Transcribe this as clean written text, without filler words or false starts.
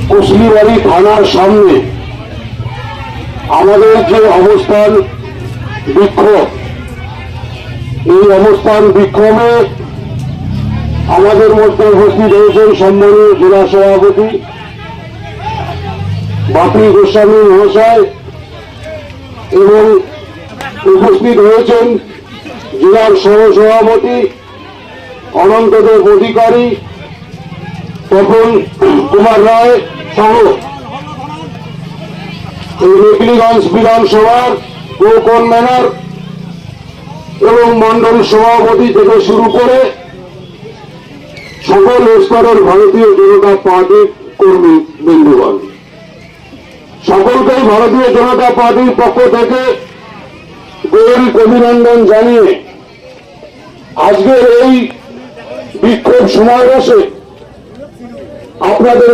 কুশলিবাড়ি থানার সামনে আমাদের যে অবস্থান বিক্ষোভ, এই অবস্থান বিক্ষোভে আমাদের মধ্যে উপস্থিত হয়েছেন সম্মানীয় জেলা সভাপতি বাপি গোস্বামী মহাশয় এবং উপস্থিত হয়েছেন জেলার সহসভাপতি অনন্তদেব অধিকারী, তপন কুমার রায় সহ এই মেকলিগঞ্জ বিধানসভার গোকর্ণ ম্যানার এবং মন্ডল সভাপতি থেকে শুরু করে সকল স্তরের ভারতীয় জনতা পার্টির কর্মী বৃন্দগণ, সকলকেই ভারতীয় জনতা পার্টির পক্ষ থেকে গৌরব অভিনন্দন জানিয়ে আজকের এই বিক্ষোভ সমাবেশে আপনাদের